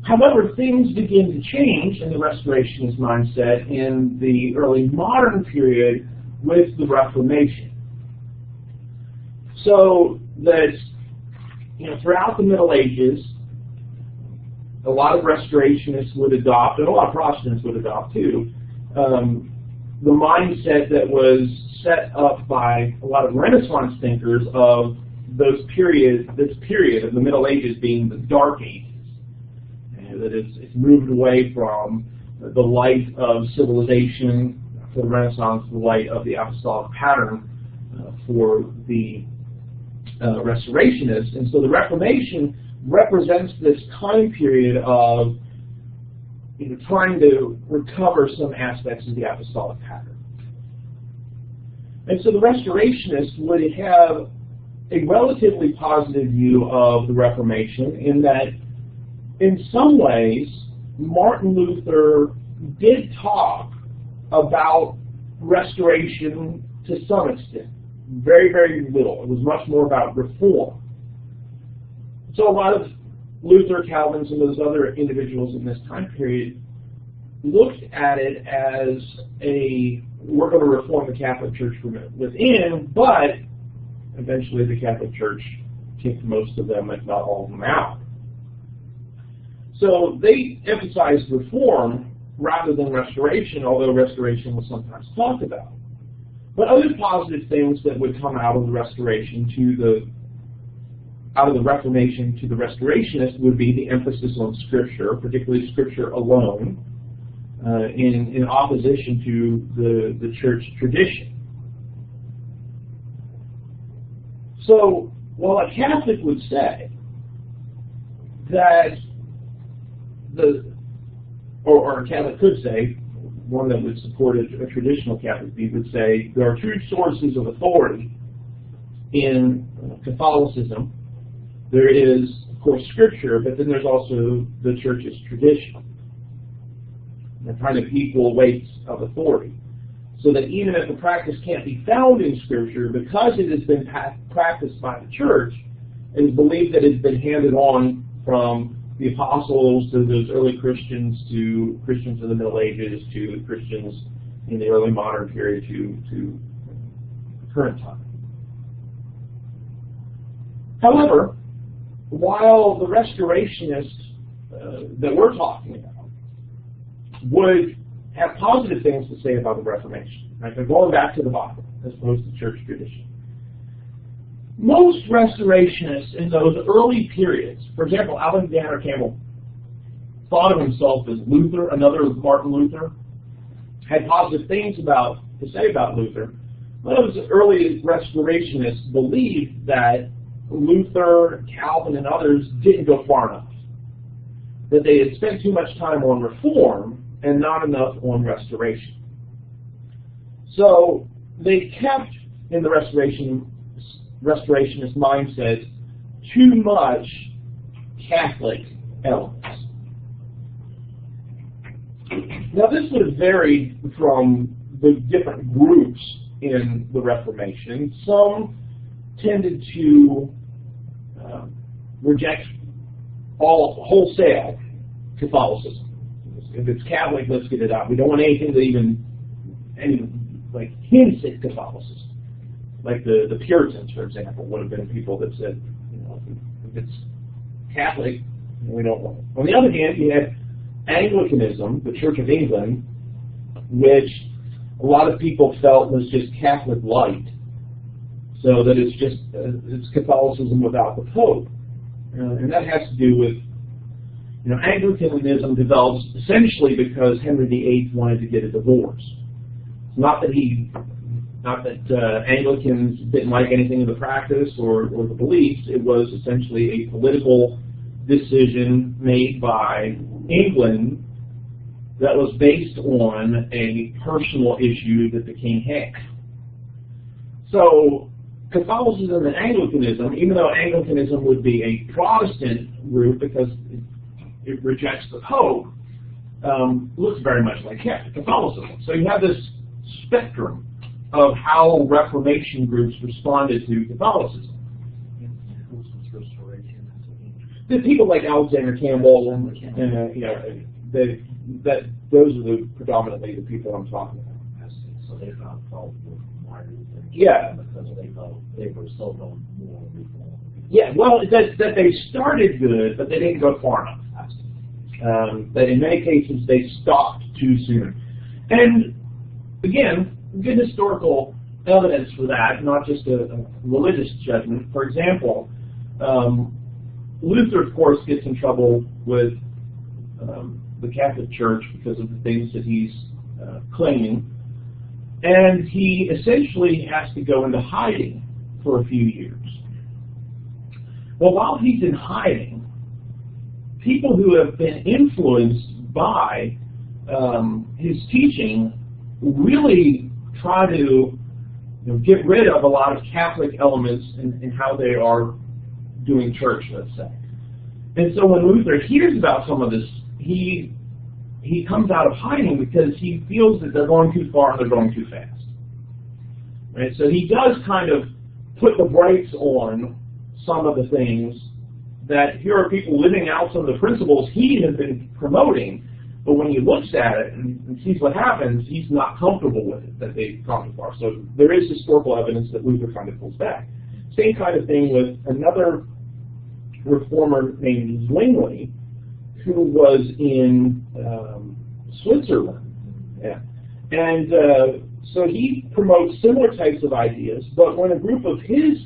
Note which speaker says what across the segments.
Speaker 1: However, things begin to change in the Restorationist mindset in the early modern period with the Reformation. So that, throughout the Middle Ages, a lot of Restorationists would adopt, and a lot of Protestants would adopt too, the mindset that was set up by a lot of Renaissance thinkers of this period of the Middle Ages being the Dark Ages. That it's moved away from the light of civilization for the Renaissance, the light of the apostolic pattern for the Restorationists. And so the Reformation represents this time period of trying to recover some aspects of the apostolic pattern. And so the Restorationists would have a relatively positive view of the Reformation in that, in some ways, Martin Luther did talk about restoration to some extent. Very, very little. It was much more about reform. So a lot of Luther, Calvin, some of those other individuals in this time period looked at it as we're going to reform the Catholic Church from within, but eventually the Catholic Church kicked most of them, if not all of them, out. So they emphasized reform rather than restoration, although restoration was sometimes talked about. But other positive things that would come out of the Restoration out of the Reformation to the Restorationists would be the emphasis on Scripture, particularly Scripture alone, in opposition to the church tradition. So, while a Catholic would say that or a Catholic could say, one that would support a traditional Catholic view would say, there are two sources of authority in Catholicism. There is, of course, Scripture, but then there's also the Church's tradition. They're kind of equal weights of authority. So that even if the practice can't be found in Scripture, because it has been practiced by the Church, it is believed that it's been handed on from the apostles to those early Christians to Christians in the Middle Ages to Christians in the early modern period to the current time. However, while the Restorationists that we're talking about would have positive things to say about the Reformation, right? They're going back to the Bible as opposed to church tradition. Most Restorationists in those early periods, for example, Alexander Campbell thought of himself as Luther, another Martin Luther, had positive things to say about Luther. Those early Restorationists believed that Luther, Calvin, and others didn't go far enough, that they had spent too much time on reform and not enough on restoration. So they kept in the Restorationist mindset too much Catholic elements. Now this would have varied from the different groups in the Reformation. Some tended to reject wholesale Catholicism. If it's Catholic, let's get it out. We don't want anything that even hints at Catholicism. Like the Puritans, for example, would have been people that said, if it's Catholic, we don't want it. On the other hand, you had Anglicanism, the Church of England, which a lot of people felt was just Catholic light, so that it's Catholicism without the Pope, and that has to do with Anglicanism develops essentially because Henry VIII wanted to get a divorce. Not that Anglicans didn't like anything in the practice or the beliefs. It was essentially a political decision made by England that was based on a personal issue that the king had. So Catholicism and Anglicanism, even though Anglicanism would be a Protestant group because it rejects the Pope, looks very much like Catholicism. So you have this spectrum of how Reformation groups responded to Catholicism. the people like Alexander Campbell, and those are predominantly the people I'm talking about.
Speaker 2: So they found fault with Martin Luther.
Speaker 1: Yeah.
Speaker 2: Because they felt they were so no more reform.
Speaker 1: Yeah, well, that they started good, but they didn't go far enough. That in many cases they stopped too soon. And again, good historical evidence for that, not just a religious judgment. For example, Luther, of course, gets in trouble with the Catholic Church because of the things that he's claiming. And he essentially has to go into hiding for a few years. Well, while he's in hiding, people who have been influenced by his teaching really try to get rid of a lot of Catholic elements in how they are doing church, let's say. And so when Luther hears about some of this, he comes out of hiding because he feels that they're going too far and they're going too fast. Right? So he does kind of put the brakes on some of the things that here are people living out some of the principles he has been promoting, but when he looks at it and sees what happens, he's not comfortable with it, that they've gone too far. So there is historical evidence that Luther kind of pulls back. Same kind of thing with another reformer named Zwingli, who was in Switzerland. Yeah. And so he promotes similar types of ideas, but when a group of his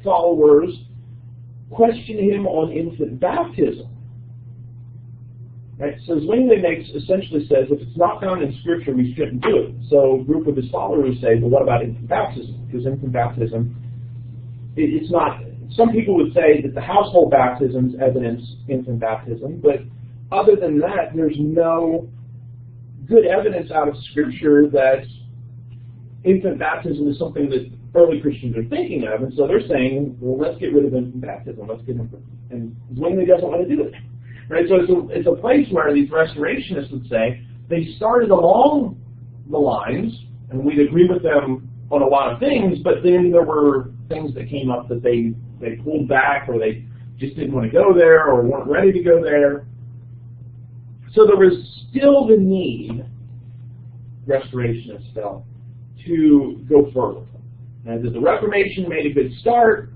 Speaker 1: followers question him on infant baptism, right? So Zwingli essentially says, if it's not found in Scripture, we shouldn't do it. So a group of his followers say, well, what about infant baptism? Because infant baptism, it's not. Some people would say that the household baptisms evidence infant baptism, but other than that, there's no good evidence out of Scripture that infant baptism is something that early Christians are thinking of, and so they're saying, well, let's get rid of infant baptism. Let's get infant. And Zwingli doesn't want to do it. Right? So it's a place where these restorationists would say they started along the lines, and we'd agree with them on a lot of things, but then there were things that came up that they pulled back, or they just didn't want to go there, or weren't ready to go there. So there was still the need, restorationists felt, to go further. And that the Reformation made a good start,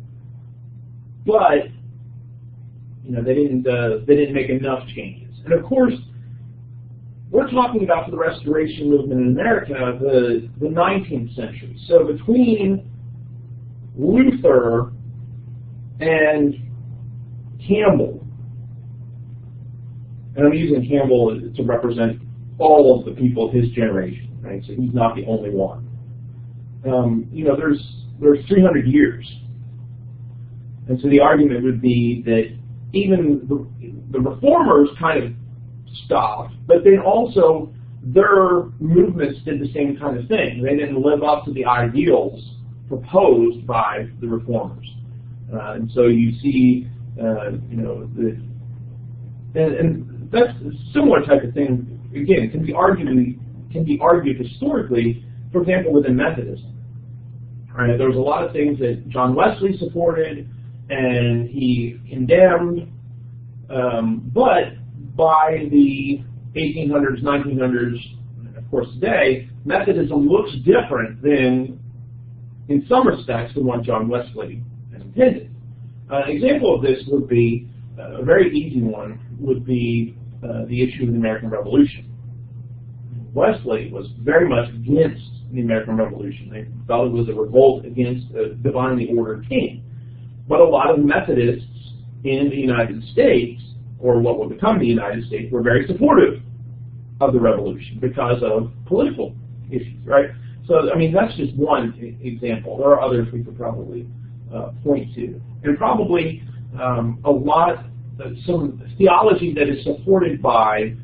Speaker 1: but they didn't make enough changes. And of course, we're talking about the Restoration movement in America, the 19th century. So between Luther and Campbell, and I'm using Campbell to represent all of the people of his generation, right? So he's not the only one. There's 300 years. And so the argument would be that even the reformers kind of stopped, but then also their movements did the same kind of thing. They didn't live up to the ideals proposed by the reformers. And so you see, and that's a similar type of thing, again, can be argued historically, for example, within Methodism. Right? There was a lot of things that John Wesley supported and he condemned, but by the 1800s, 1900s, and of course today, Methodism looks different than, in some respects, than what John Wesley intended. An example of this would be, a very easy one, would be the issue of the American Revolution. Wesley was very much against the American Revolution. They felt it was a revolt against a divinely ordered king. But a lot of Methodists in the United States, or what would become the United States, were very supportive of the revolution because of political issues, right? So, I mean, that's just one example. There are others we could probably point to. And probably some theology that is supported by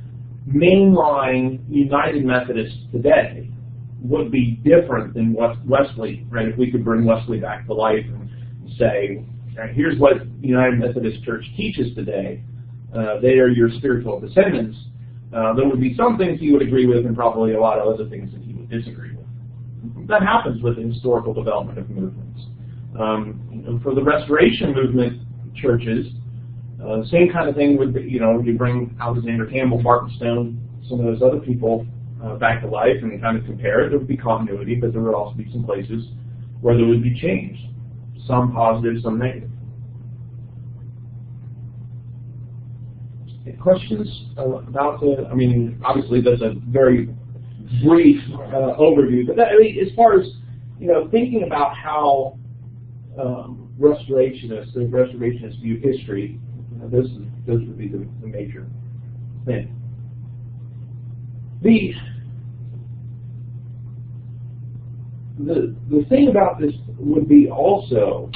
Speaker 1: mainline United Methodists today would be different than Wesley, right? If we could bring Wesley back to life and say, here's what the United Methodist Church teaches today. They are your spiritual descendants. There would be some things he would agree with and probably a lot of other things that he would disagree with. That happens with the historical development of movements. For the Restoration movement churches, Same kind of thing would be, you bring Alexander Campbell, Martin Stone, some of those other people back to life and kind of compare it. There would be continuity, but there would also be some places where there would be change, some positive, some negative. Any questions about obviously that's a very brief overview, but as far as, thinking about how restorationists view history, those would be the major thing. The thing about this would be also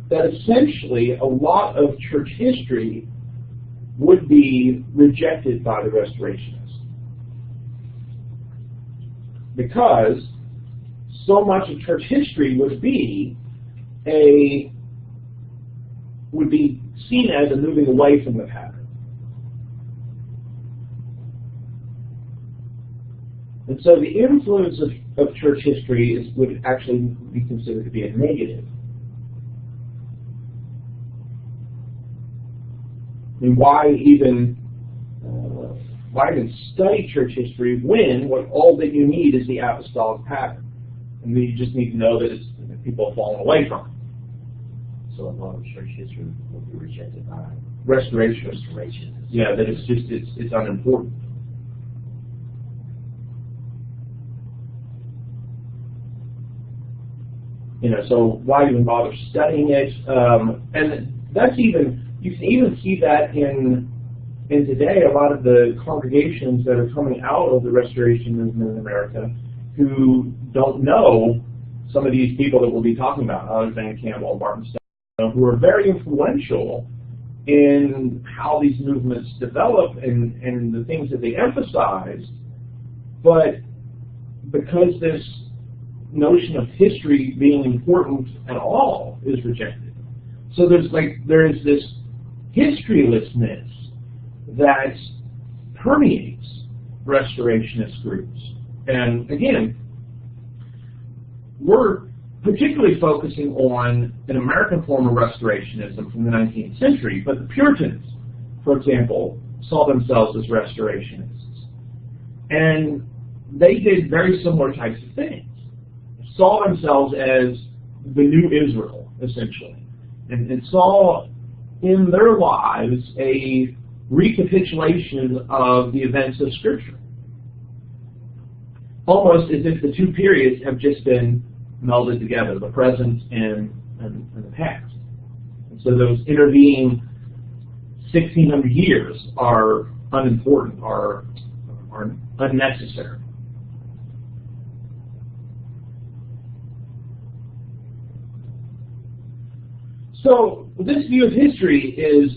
Speaker 1: that essentially a lot of church history would be rejected by the restorationists, because so much of church history would be seen as a moving away from the pattern. And so the influence of church history would actually be considered to be a negative. I mean, why even study church history when all that you need is the apostolic pattern? And you just need to know that people have fallen away from it.
Speaker 2: So a lot of church history will be rejected by
Speaker 1: restorationists. Yeah, that it's unimportant. So why even bother studying it? And that's you can even see that in today, a lot of the congregations that are coming out of the Restoration movement in America who don't know some of these people that we'll be talking about, Alexander Campbell, Martin Stone, who are very influential in how these movements develop and the things that they emphasize, but because this notion of history being important at all is rejected. So there is this historylessness that permeates restorationist groups. And again, we're particularly focusing on an American form of restorationism from the 19th century, but the Puritans, for example, saw themselves as restorationists. And they did very similar types of things. Saw themselves as the new Israel, essentially, and saw in their lives a recapitulation of the events of Scripture, almost as if the two periods have just been melded together, the present and the past. And so those intervening 1,600 years are unimportant, are unnecessary. So this view of history is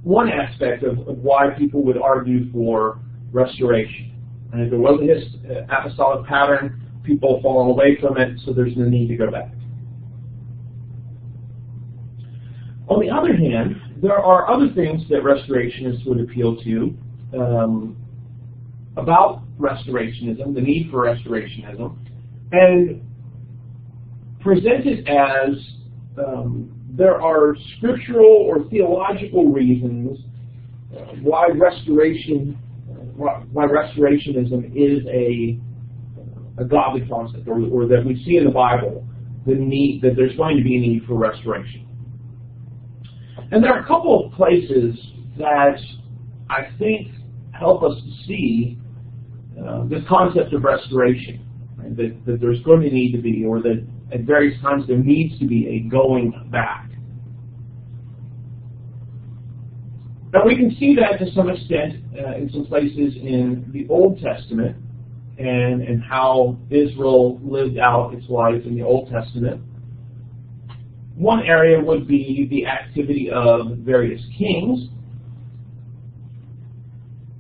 Speaker 1: one aspect of why people would argue for restoration. And if there wasn't this apostolic pattern, people have fallen away from it, so there's no need to go back. On the other hand, there are other things that restorationists would appeal to about restorationism, the need for restorationism, and present it as there are scriptural or theological reasons why restorationism is a godly concept, or that we see in the Bible the need that there's going to be a need for restoration. And there are a couple of places that I think help us to see this concept of restoration, right? That there's going to need to be, or that at various times there needs to be a going back. Now we can see that to some extent in some places in the Old Testament and how Israel lived out its life in the Old Testament. One area would be the activity of various kings.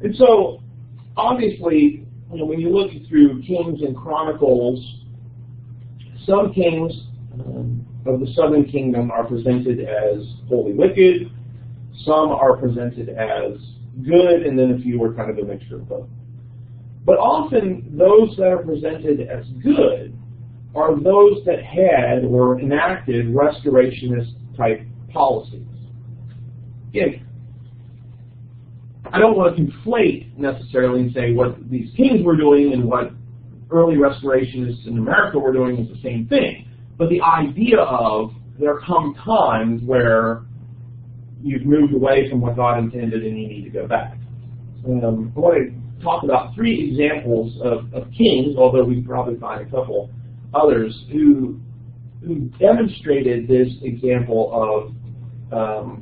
Speaker 1: And so, obviously, when you look through Kings and Chronicles, some kings of the southern kingdom are presented as wholly wicked, some are presented as good, and then a few are kind of a mixture of both. But often, those that are presented as good are those that had or enacted restorationist type policies. Again, I don't want to conflate necessarily and say what these kings were doing and what early restorationists in America were doing is the same thing. But the idea of there come times where you've moved away from what God intended and you need to go back. I want to talk about 3 examples of kings, although we probably find a couple others, who demonstrated this example of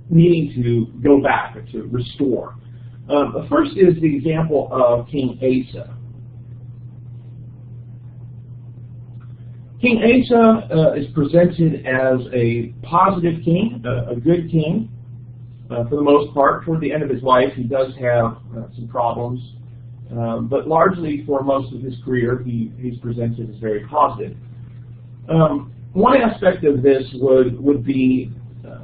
Speaker 1: needing to go back or to restore. The first is the example of King Asa. King Asa is presented as a positive king, a good king. For the most part, toward the end of his life, he does have some problems, but largely for most of his career, he's presented as very positive. One aspect of this would be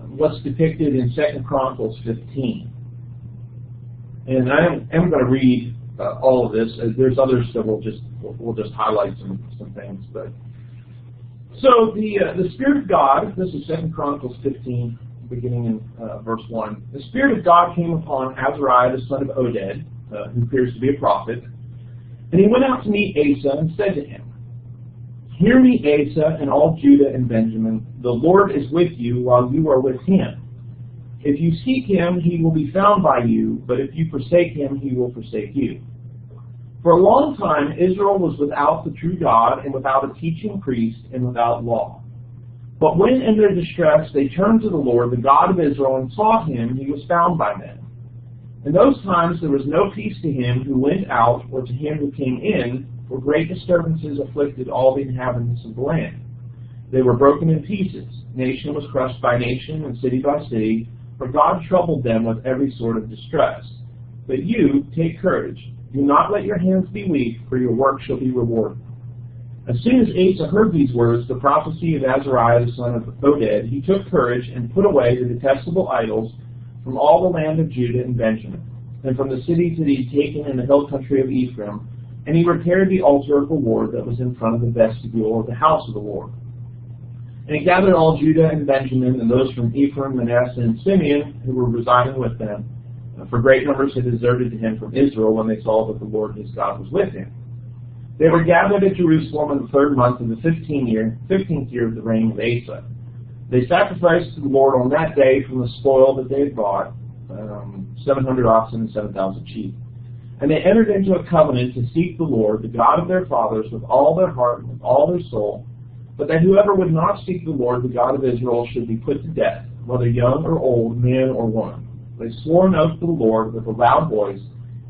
Speaker 1: what's depicted in 2 Chronicles 15. And I am going to read all of this. There's others that we'll just highlight some things. But so the Spirit of God, this is 2 Chronicles 15, beginning in verse 1. The Spirit of God came upon Azariah, the son of Oded, who appears to be a prophet, and he went out to meet Asa and said to him, "Hear me, Asa, and all Judah and Benjamin. The Lord is with you while you are with him. If you seek him, he will be found by you, but if you forsake him, he will forsake you. For a long time, Israel was without the true God, and without a teaching priest, and without law. But when in their distress they turned to the Lord, the God of Israel, and sought him, he was found by them. In those times there was no peace to him who went out, or to him who came in, for great disturbances afflicted all the inhabitants of the land. They were broken in pieces. Nation was crushed by nation, and city by city, for God troubled them with every sort of distress. But you, take courage. Do not let your hands be weak, for your work shall be rewarded." As soon as Asa heard these words, the prophecy of Azariah the son of Oded, he took courage and put away the detestable idols from all the land of Judah and Benjamin, and from the cities that he had taken in the hill country of Ephraim, and he repaired the altar of the Lord that was in front of the vestibule of the house of the Lord. And he gathered all Judah and Benjamin, and those from Ephraim, Manasseh, and Simeon, who were residing with them, for great numbers had deserted to him from Israel when they saw that the Lord his God was with him. They were gathered at Jerusalem in the 3rd month of the 15th year of the reign of Asa. They sacrificed to the Lord on that day from the spoil that they had bought, 700 oxen and 7,000 sheep. And they entered into a covenant to seek the Lord, the God of their fathers, with all their heart and with all their soul, but that whoever would not seek the Lord, the God of Israel, should be put to death, whether young or old, man or woman. They swore an oath to the Lord with a loud voice,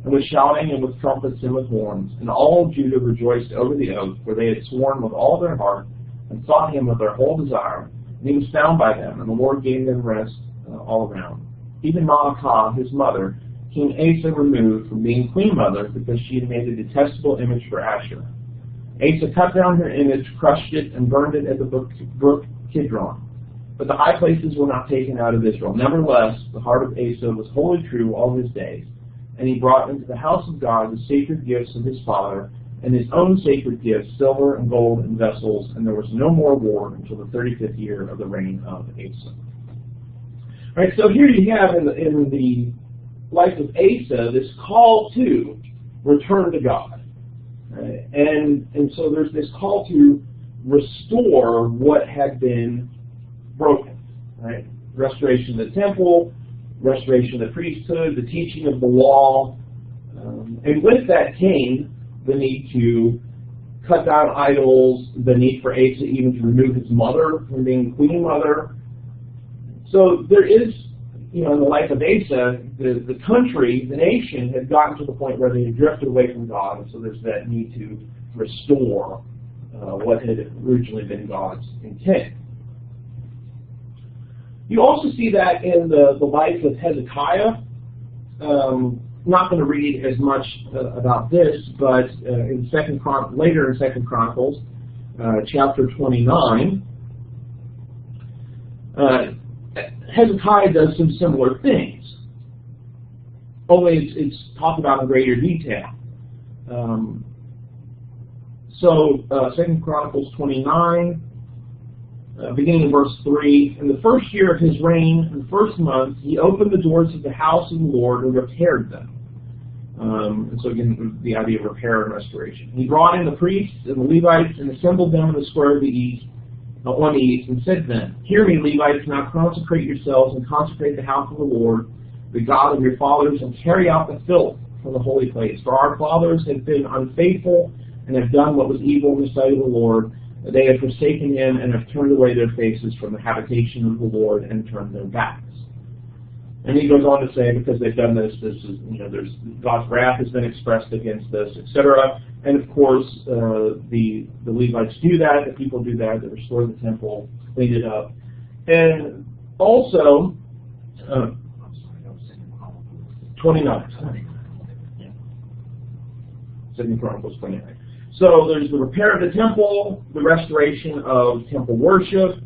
Speaker 1: and with shouting, and with trumpets, and with horns. And all Judah rejoiced over the oath, for they had sworn with all their heart, and sought him with their whole desire. And he was found by them, and the Lord gave them rest all around. Even Maacah, his mother, King Asa removed from being queen mother, because she had made a detestable image for Asherah. Asa cut down her image, crushed it, and burned it at the brook Kidron. But the high places were not taken out of Israel. Nevertheless, the heart of Asa was wholly true all his days. And he brought into the house of God the sacred gifts of his father, and his own sacred gifts, silver and gold and vessels, and there was no more war until the 35th year of the reign of Asa. All right, so here you have in the life of Asa this call to return to God. Right? And so there's this call to restore what had been broken. Right? Restoration of the temple, restoration of the priesthood, the teaching of the law, and with that came the need to cut down idols, the need for Asa even to remove his mother from being queen mother. So there is, in the life of Asa, the country, the nation, had gotten to the point where they had drifted away from God, and so there's that need to restore what had originally been God's intent. You also see that in the life of Hezekiah. Not going to read as much about this, but later in 2 Chronicles, chapter 29, Hezekiah does some similar things. Only it's talked about in greater detail. So 2 Chronicles 29, beginning in verse 3, in the first year of his reign, in the first month, he opened the doors of the house of the Lord and repaired them. And so again, the idea of repair and restoration. He brought in the priests and the Levites and assembled them in the square of the east, on the east, and said to them, "Hear me, Levites, now consecrate yourselves and consecrate the house of the Lord, the God of your fathers, and carry out the filth from the holy place. For our fathers have been unfaithful and have done what was evil in the sight of the Lord. They have forsaken him and have turned away their faces from the habitation of the Lord and turned their backs." And he goes on to say, because they've done this, there's God's wrath has been expressed against this, etc. And of course, the Levites do that, the people do that, they restore the temple, clean it up. And also, 29. Second Chronicles 29. So there's the repair of the temple, the restoration of temple worship,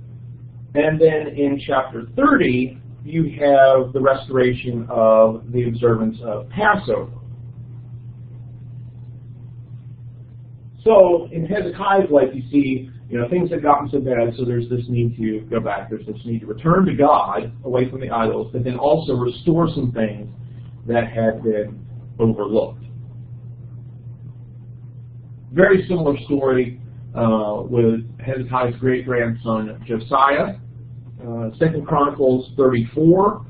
Speaker 1: and then in chapter 30, you have the restoration of the observance of Passover. So in Hezekiah's life, you see, things have gotten so bad, so there's this need to go back. There's this need to return to God, away from the idols, but then also restore some things that had been overlooked. Very similar story with Hezekiah's great-grandson, Josiah. 2 Chronicles 34.